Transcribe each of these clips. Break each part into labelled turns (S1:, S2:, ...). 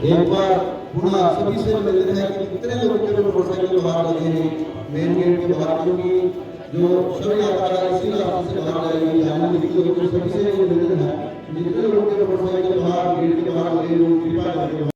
S1: एक बार पुनः सभी से निवेदन है कि कितने लोग के मोटरसाइकिल बाहर लगे हैं मेन गेट के बाहर, क्योंकि जो सभी यात्रा इसी रास्ते से बाहर जाएगी जाने निकली होगी, तो सभी से निवेदन है जितने लोग के मोटरसाइकिल बाहर गेट के बाहर लगे लोग कृपया करके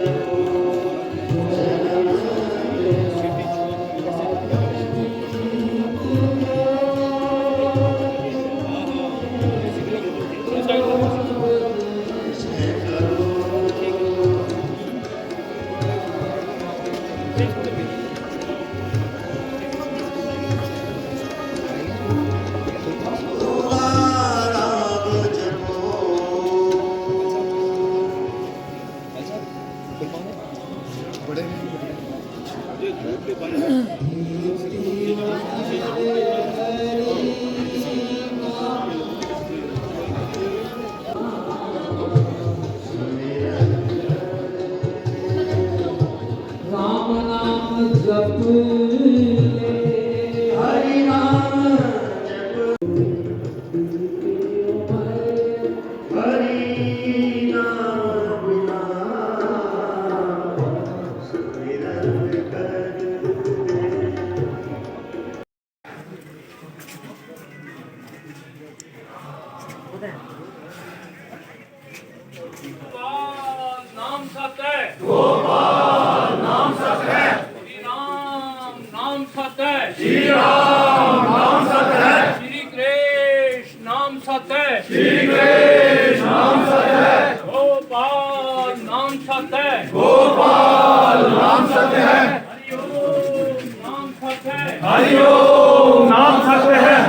S2: नाम सत्य है, गोपाल नाम सत्य है, श्री राम नाम सत्य है, श्री राम नाम सत्य है, श्री कृष्ण नाम सत्य है, श्री कृष्ण नाम सत्य है, गोपाल नाम सत्य है, गोपाल नाम सत्य है, हरिओम नाम सत्य है, हरिओम नाम सत्य है।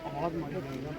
S3: आवाज मारी देगा।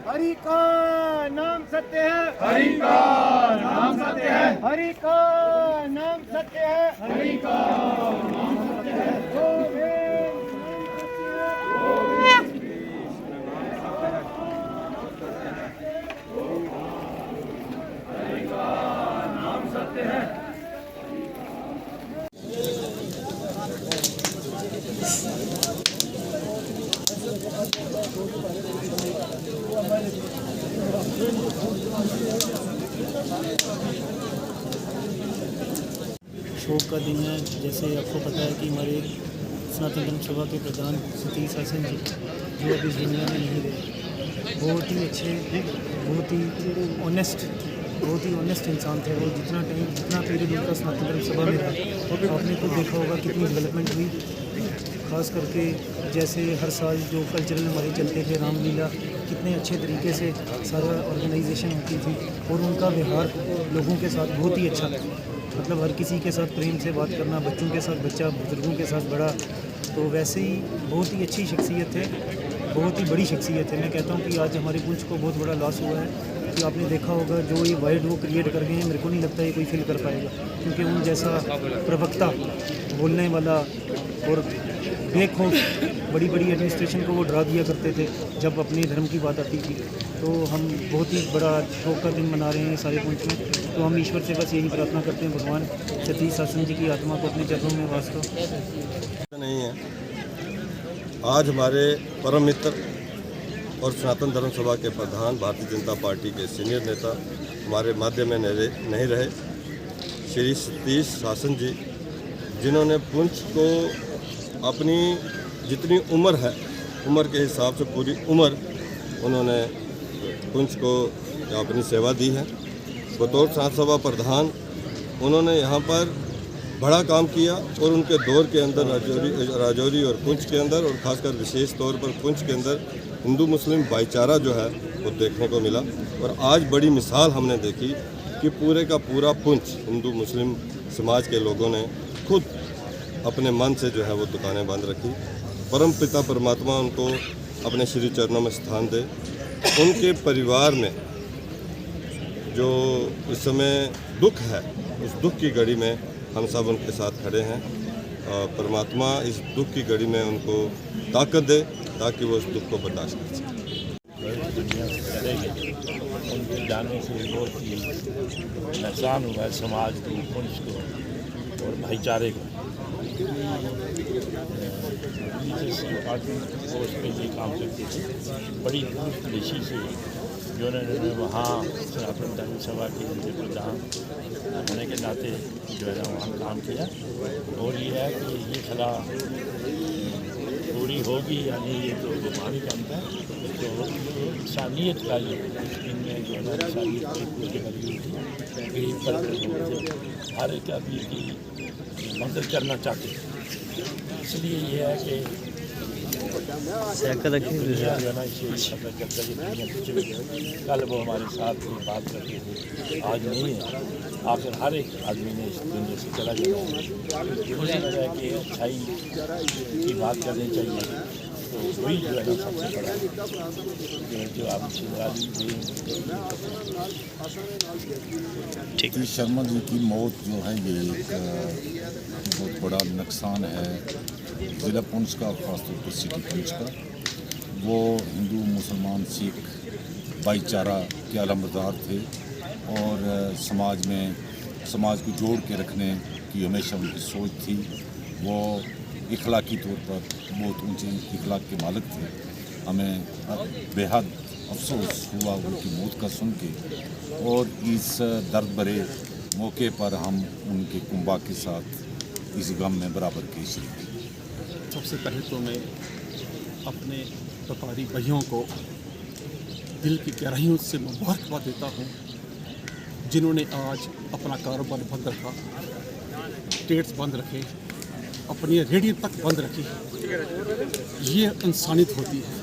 S3: हरि का नाम सत्य है, हरि का नाम सत्य है, हरि का नाम सत्य है, हरि का नाम सत्य है, गोविंद हरि का नाम सत्य है।
S4: शोक का दिन है। जैसे आपको पता है कि हमारे सनातन धर्म सभा के प्रधान सतीश हसन जी जो अभी इस दुनिया में नहीं रहे, बहुत ही अच्छे, बहुत ही ऑनेस्ट इंसान थे। वो जितना पीरियड उनका सनातन धर्म सभा में रहा, तो आपने तो देखा होगा कितनी डेवलपमेंट हुई। ख़ास करके जैसे हर साल जो कल्चरल हमारे चलते थे, रामलीला, कितने अच्छे तरीके से सारा ऑर्गेनाइजेशन होती थी और उनका व्यवहार लोगों के साथ बहुत ही अच्छा था। मतलब हर किसी के साथ प्रेम से बात करना, बच्चों के साथ बच्चा, बुजुर्गों के साथ बड़ा। तो वैसे ही बहुत ही अच्छी शख्सियत है, बहुत ही बड़ी शख्सियत है। मैं कहता हूँ कि आज हमारे पुंछ को बहुत बड़ा लॉस हुआ है। कि आपने देखा होगा जो ये वाइड वो क्रिएट कर गए हैं, मेरे को नहीं लगता ये कोई फिल कर पाएगा, क्योंकि उन जैसा प्रवक्ता, बोलने वाला और बेखौफ बड़ी बड़ी एडमिनिस्ट्रेशन को वो डरा दिया करते थे जब अपने धर्म की बात आती थी। तो हम बहुत ही बड़ा शोक का दिन मना रहे हैं सारे पुंछ में। तो हम ईश्वर से बस यही प्रार्थना करते हैं, भगवान सतीश शासन जी की आत्मा को अपने चरणों में वास दो।
S5: नहीं है, आज हमारे परम मित्र और सनातन धर्म सभा के प्रधान, भारतीय जनता पार्टी के सीनियर नेता हमारे माध्यम में नहीं रहे, श्री सतीश शासन जी, जिन्होंने पुंछ को अपनी जितनी उम्र है, उम्र के हिसाब से पूरी उम्र उन्होंने पुंछ को अपनी सेवा दी है। बतौर संत सभा प्रधान उन्होंने यहाँ पर बड़ा काम किया और उनके दौर के अंदर राजौरी और पुंछ के अंदर, और ख़ासकर विशेष तौर पर पुंछ के अंदर हिंदू मुस्लिम भाईचारा जो है वो देखने को मिला। और आज बड़ी मिसाल हमने देखी कि पूरे का पूरा पुंछ हिंदू मुस्लिम समाज के लोगों ने खुद अपने मन से जो है वो दुकानें बंद रखी। परम पिता परमात्मा उनको अपने श्री चरणों में स्थान दे। उनके परिवार में जो इस समय दुख है, उस दुख की घड़ी में हम सब उनके साथ खड़े हैं। परमात्मा इस दुख की घड़ी में उनको ताकत दे ताकि वो उस दुख को बर्दाश्त कर सकें।
S6: उनके जाने से बहुत ही नुकसान हुआ है समाज को, पुंछ को और भाईचारे को। पार्टी पोस्ट पे ये काम करते थे, बड़ी दूरदर्शी से जो उन्होंने वहाँ सनातन धर्म सभा के उनके प्रधान होने के नाते जो है ना वहाँ काम किया। और ये है कि ये सलाह पूरी होगी, यानी ये तो बीमारी बनता है, तो इंसानियत का ये इनमें जो है ना इंसानियत की पूरी लगी थी, गरीब पर हर एक आदमी की मदद करना चाहते हैं। इसलिए ये है कि कल वो हमारे साथ बात करते थे, आज नहीं है। आखिर हर एक आदमी ने इस दुनिया से चला जाना, मुझे लगा कि अच्छाई की बात करनी चाहिए। तो वही जो है ना सबसे बड़ा जो आप
S7: ठीक। शर्मा जी की मौत जो है ये एक बहुत बड़ा नुकसान है ज़िला पुंछ का, खासतौर पर सिटी पुंछ का। वो हिंदू मुसलमान सिख भाईचारा के अलमबरदार थे और समाज को जोड़ के रखने की हमेशा उनकी सोच थी। वो इखलाकी तौर पर बहुत ऊंचे इखलाक के मालिक थे। हमें बेहद अफसोस हुआ उनकी मौत का सुन के, और इस दर्द भरे मौके पर हम उनके कुंबा के साथ इस गम में बराबर के शरीक।
S8: सबसे पहले तो मैं अपने व्यापारी भाइयों को दिल की गहराइयों से मुबारकबाद देता हूँ, जिन्होंने आज अपना कारोबार बंद रखा, स्टेट्स बंद रखे, अपनी रेडियो तक बंद रखी। ये इंसानियत होती है।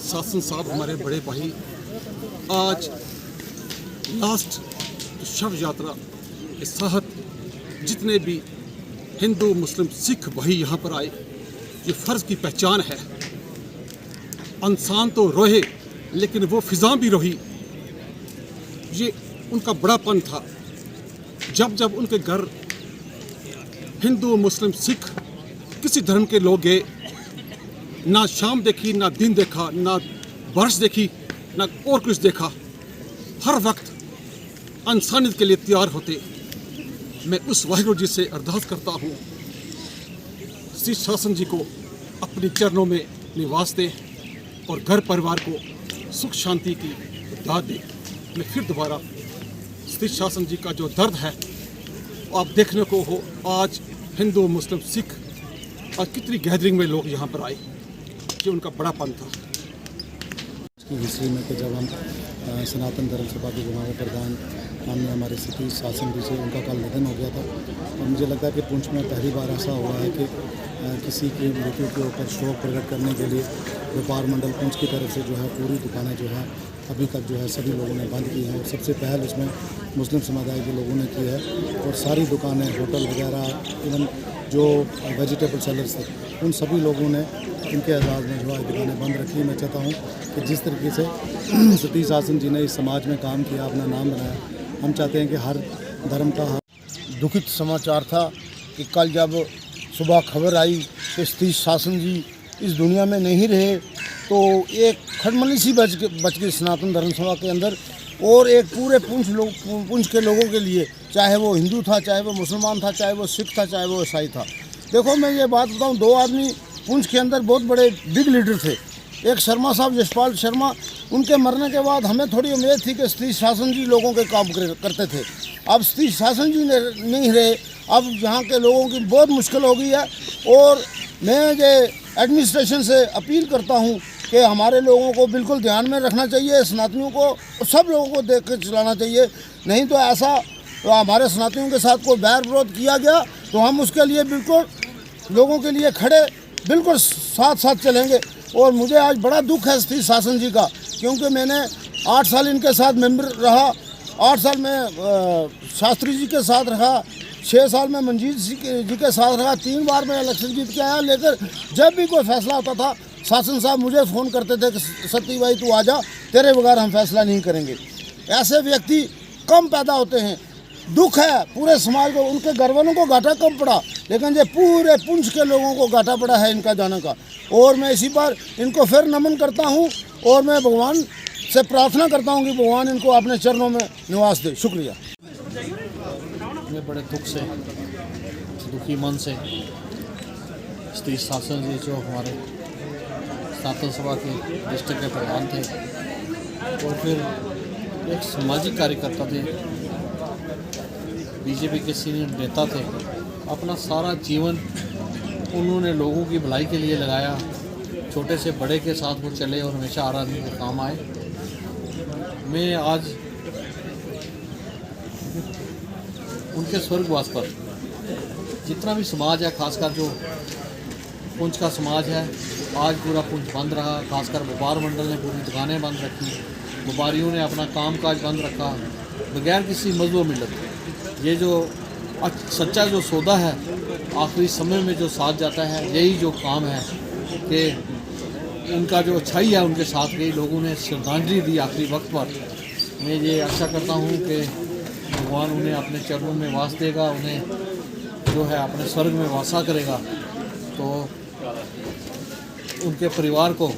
S8: शासन साहब हमारे बड़े भाई आज लास्ट शव यात्रा के साथ जितने भी हिंदू मुस्लिम सिख भाई यहाँ पर आए, ये फ़र्ज़ की पहचान है। इंसान तो रोए लेकिन वो फिज़ा भी रोही। ये उनका बड़ापन था। जब जब उनके घर हिंदू मुस्लिम सिख किसी धर्म के लोग गए, ना शाम देखी, ना दिन देखा, ना बारिश देखी, ना और कुछ देखा, हर वक्त इंसानियत के लिए तैयार होते। मैं उस वाहिगुरु जी से अरदास करता हूँ, सतीश शासन जी को अपने चरणों में निवास दे और घर परिवार को सुख शांति की दाद दे। मैं फिर दोबारा सतीश शासन जी का जो दर्द है आप देखने को हो। आज हिंदू मुस्लिम सिख और कितनी गैदरिंग में लोग यहाँ पर आए, ये उनका बड़ापन था।
S9: की हिस्ट्री में कि जब हम सनातन धर्म सभा के हमारे प्रधान माननीय हमारे सतीश शासन जी से उनका कल निधन हो गया था, और मुझे लगता है कि पुंछ में पहली बार ऐसा हुआ है कि किसी की मृत्यु के ऊपर शोक प्रकट करने के लिए व्यापार मंडल पुंछ की तरफ से जो है पूरी दुकानें जो है अभी तक जो है सभी लोगों ने बंद की हैं, और सबसे पहल इसमें मुस्लिम समुदाय के लोगों ने की है। और सारी दुकानें, होटल वगैरह, इवन जो वेजिटेबल सेलर्स थे उन सभी लोगों ने इनके एजाज़ में जो है दुकानें बंद रखी। मैं चाहता हूँ कि जिस तरीके से सतीश शासन जी ने इस समाज में काम किया, अपना नाम बनाया, हम चाहते हैं कि हर धर्म का
S10: दुखित समाचार था कि कल जब सुबह खबर आई कि सतीश शासन जी इस दुनिया में नहीं रहे, तो एक खटमली सी बच गई सनातन धर्म सभा के अंदर और एक पूरे पुंछ के लोगों के लिए, चाहे वो हिंदू था, चाहे वो मुसलमान था, चाहे वो सिख था, चाहे वो ईसाई था। देखो मैं ये बात बताऊं, दो आदमी पुंछ के अंदर बहुत बड़े बिग लीडर थे, एक शर्मा साहब, यशपाल शर्मा। उनके मरने के बाद हमें थोड़ी उम्मीद थी कि सतीश शासन जी लोगों के काम करते थे। अब सतीश शासन जी नहीं रहे, अब यहाँ के लोगों की बहुत मुश्किल हो गई है। और मैं ये एडमिनिस्ट्रेशन से अपील करता हूँ कि हमारे लोगों को बिल्कुल ध्यान में रखना चाहिए, सनातनियों को, सब लोगों को देख कर चलाना चाहिए। नहीं तो ऐसा तो हमारे सनातनियों के साथ कोई बैर विरोध किया गया तो हम उसके लिए बिल्कुल लोगों के लिए खड़े, बिल्कुल साथ चलेंगे। और मुझे आज बड़ा दुख है सतीश शासन जी का, क्योंकि मैंने 8 साल इनके साथ मेंबर रहा, 8 साल में शास्त्री जी के साथ रहा, 6 साल में मंजीत जी के साथ रहा, 3 बार मैं इलेक्शन जीत के आया। लेकिन जब भी कोई फैसला होता था, शासन साहब मुझे फ़ोन करते थे कि सती भाई तू आजा, तेरे बगैर हम फैसला नहीं करेंगे। ऐसे व्यक्ति कम पैदा होते हैं। दुख है पूरे समाज को, उनके घर वालों को घाटा कम पड़ा, लेकिन ये पूरे पुंछ के लोगों को घाटा पड़ा है इनका जाने का। और मैं इसी पर इनको फिर नमन करता हूँ और मैं भगवान से प्रार्थना करता हूँ कि भगवान इनको अपने चरणों में निवास दे। शुक्रिया।
S11: मैं बड़े दुखी मन से सतीश शासन जी जो हमारे सनातन सभा के डिस्ट्रिक्ट के प्रधान थे और फिर एक सामाजिक कार्यकर्ता थे, बीजेपी के सीनियर नेता थे। अपना सारा जीवन उन्होंने लोगों की भलाई के लिए लगाया, छोटे से बड़े के साथ वो चले और हमेशा हर आदमी के काम आए। मैं आज उनके स्वर्गवास पर जितना भी समाज है, खासकर जो पुंछ का समाज है, आज पूरा पुंछ बंद रहा। खासकर व्यापार मंडल ने पूरी दुकानें बंद रखी, व्यापारियों ने अपना कामकाज बंद रखा बगैर किसी मज़लूम मिलत। ये जो सच्चा जो सौदा है आखिरी समय में जो साथ जाता है, यही जो काम है कि उनका जो अच्छाई है उनके साथ गई, लोगों ने श्रद्धांजलि दी आखिरी वक्त पर। मैं ये आशा करता हूँ कि भगवान उन्हें अपने चरणों में वास देगा, उन्हें जो है अपने स्वर्ग में वासा करेगा, तो उनके परिवार को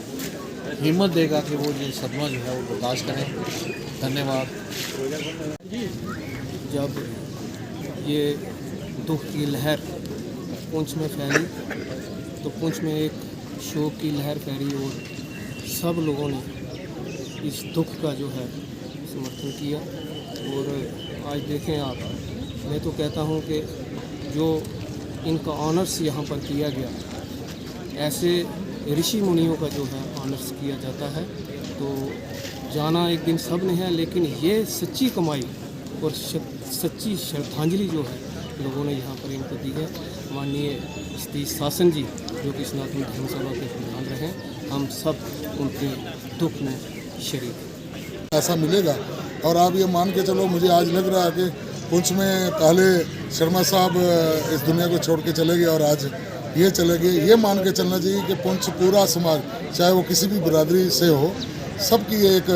S11: हिम्मत देगा कि वो ये सदमा जो है वो बर्दाश्त करें। धन्यवाद।
S12: जब ये दुख की लहर पुंछ में फैली तो पुंछ में एक शोक की लहर फैली और सब लोगों ने इस दुख का जो है समर्थन किया। और आज देखें आप, मैं तो कहता हूँ कि जो इनका ऑनर्स यहाँ पर किया गया, ऐसे ऋषि मुनियों का जो है ऑनर्स किया जाता है, तो जाना एक दिन सब ने है, लेकिन ये सच्ची कमाई और सच्ची श्रद्धांजलि जो है लोगों ने यहाँ पर इनको दी है। माननीय सतीश शासन जी जो कि सनातन धर्म सभा के प्रधान रहे, हम सब उनके दुख में शरीक।
S13: ऐसा मिलेगा। और आप ये मान के चलो, मुझे आज लग रहा है कि पुंछ में पहले शर्मा साहब इस दुनिया को छोड़ के चले गए और आज ये चले गए। ये मान के चलना चाहिए कि पुंछ पूरा समाज, चाहे वो किसी भी बिरादरी से हो, सबकी एक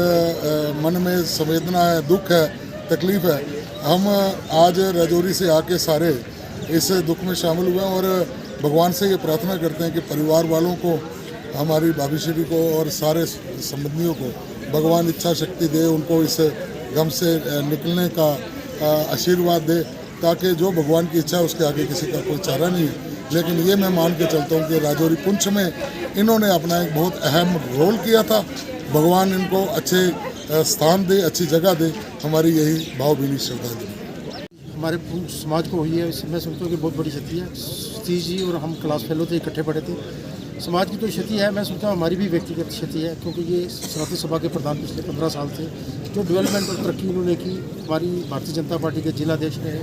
S13: मन में संवेदना है, दुख है, तकलीफ़ है। हम आज राजौरी से आके सारे इस दुख में शामिल हुए हैं और भगवान से ये प्रार्थना करते हैं कि परिवार वालों को, हमारी भाभी श्री को और सारे संबंधियों को भगवान इच्छा शक्ति दे, उनको इस गम से निकलने का आशीर्वाद दे, ताकि जो भगवान की इच्छा है उसके आगे किसी का कोई चारा नहीं है। लेकिन ये मैं मान के चलता हूँ कि राजौरी पुंछ में इन्होंने अपना एक बहुत अहम रोल किया था। भगवान इनको अच्छे स्थान दे, अच्छी जगह दे, हमारी यही भावभीनी श्रद्धांजलि।
S9: हमारे पुंछ समाज को हुई है, मैं समझता हूँ कि बहुत बड़ी क्षति है। सतीश जी और हम क्लास फेलो थे, इकट्ठे पढ़े थे। समाज की तो क्षति है, मैं सोचता हूँ हमारी भी व्यक्तिगत क्षति है, क्योंकि ये सनातन सभा के प्रधान पिछले 15 साल थे। जो डेवलपमेंट और तरक्की इन्होंने की, हमारी भारतीय जनता पार्टी के जिलाध्यक्ष रहे,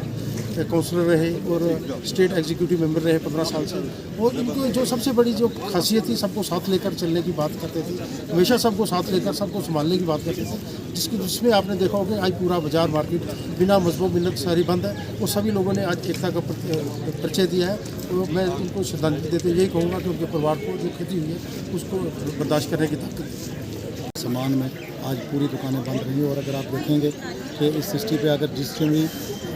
S10: काउंसलर रहे और स्टेट एग्जीक्यूटिव मेंबर रहे 15 साल से। और इनको जो सबसे बड़ी जो खासियत थी, सबको साथ लेकर चलने की बात करते थे, हमेशा सबको साथ लेकर सबको संभालने की बात करते थे। जिसमें आपने देखा होगा आज पूरा बाजार मार्केट बिना मजबूत मिन्नत सारी बंद है। वो सभी लोगों ने आज एकता का परिचय दिया है। तो मैं उनको श्रद्धांजलि देते यही कहूँगा कि उनके परिवार को जो क्षति हुई है उसको बर्दाश्त करने की ताकत।
S9: सामान में आज पूरी दुकानें बंद रही और अगर आप देखेंगे कि इस सृष्टि पे अगर जिसने भी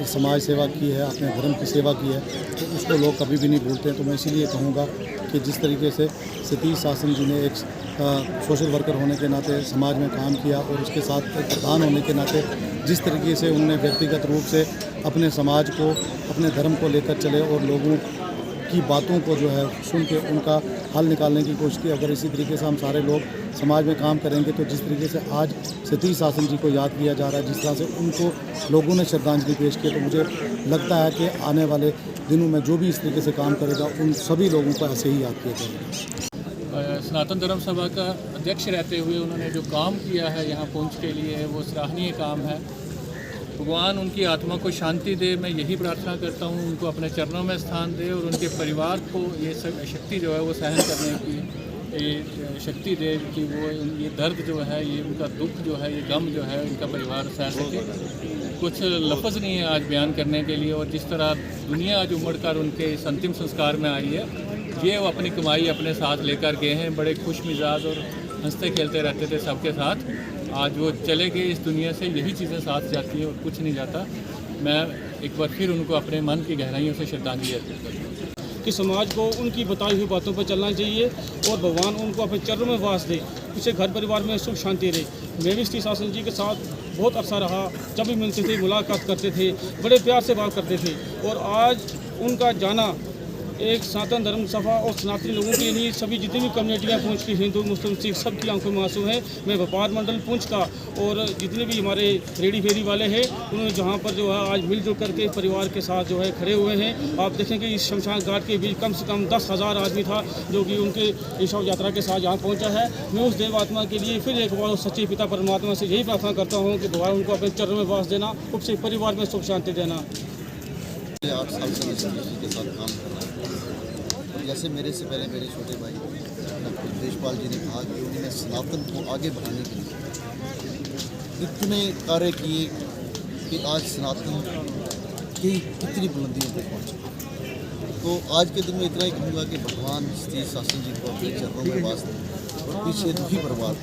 S9: समाज सेवा की है, अपने धर्म की सेवा की है, तो उसको लोग कभी भी नहीं भूलते हैं। तो मैं इसीलिए कहूँगा कि जिस तरीके से सतीश शासन जी ने एक सोशल वर्कर होने के नाते समाज में काम किया और उसके साथ एक प्रधान होने के नाते जिस तरीके से उन्होंने व्यक्तिगत रूप से अपने समाज को, अपने धर्म को लेकर चले और लोगों की बातों को जो है सुन के उनका हल निकालने की कोशिश की। अगर इसी तरीके से हम सारे लोग समाज में काम करेंगे तो जिस तरीके से आज सतीश शासन जी को याद किया जा रहा है, जिस तरह से उनको लोगों ने श्रद्धांजलि पेश की, तो मुझे लगता है कि आने वाले दिनों में जो भी इस तरीके से काम करेगा उन सभी लोगों को ऐसे ही याद किया जाएगा।
S6: सनातन धर्म सभा का अध्यक्ष रहते हुए उन्होंने जो काम किया है यहाँ पुंछ के लिए, वो सराहनीय काम है। भगवान उनकी आत्मा को शांति दे, मैं यही प्रार्थना करता हूँ, उनको अपने चरणों में स्थान दे और उनके परिवार को ये शक्ति जो है वो सहन करने की ये शक्ति दे कि वो ये दर्द जो है, ये उनका दुख जो है, ये गम जो है उनका परिवार सह सके। कुछ लफ्ज़ नहीं है आज बयान करने के लिए। और जिस तरह दुनिया आज उमड़ कर उनके इस अंतिम संस्कार में आई है, ये वो अपनी कमाई अपने साथ लेकर गए हैं। बड़े खुश मिजाज और हंसते खेलते रहते थे सबके साथ। आज वो चले गए इस दुनिया से, यही चीज़ें साथ जाती है और कुछ नहीं जाता। मैं एक बार फिर उनको अपने मन की गहराइयों से श्रद्धांजलि अर्पित करता हूँ
S3: कि समाज को उनकी बताई हुई बातों पर चलना चाहिए और भगवान उनको अपने चरणों में वास दे, उसे घर परिवार में सुख शांति रहे। मैं भी सतीश शासन जी के साथ बहुत अरसा रहा, जब भी मिलते थे मुलाकात करते थे, बड़े प्यार से बात करते थे। और आज उनका जाना एक सनातन धर्म सभा और सनातनी लोगों के लिए, सभी जितनी भी कम्युनिटियाँ पुंछ की, हिंदू मुस्लिम सिख, सबकी आंखों में आंसू हैं। मैं व्यापार मंडल पुंछ का और जितने भी हमारे रेडी फेरी वाले हैं, उन्होंने जहाँ पर जो है आज मिलजुल करके परिवार के साथ जो है खड़े हुए हैं। आप देखेंगे इस शमशान घाट के बीच कम से कम 10,000 आदमी था जो कि उनके शव यात्रा के साथ यहाँ पहुँचा है। मैं उस देव आत्मा के लिए फिर एक बार सच्चे पिता परमात्मा से यही प्रार्थना करता हूँ कि भगवान उनको अपने चरणों में वास देना, उससे परिवार में सुख शांति देना।
S1: 8 साल से के साथ काम कर रहा है। जैसे मेरे से पहले मेरे छोटे भाई देशपाल जी ने कहा कि उन्होंने सनातन को आगे बढ़ाने के लिए इतने कार्य किए कि आज सनातन की कितनी बुलंदियों पर पहुँचे। तो आज के दिन में इतना ही कहूँगा कि भगवान सतीश शासन जी को अपने चरणों में वास दें और पीछे दुखी परिवार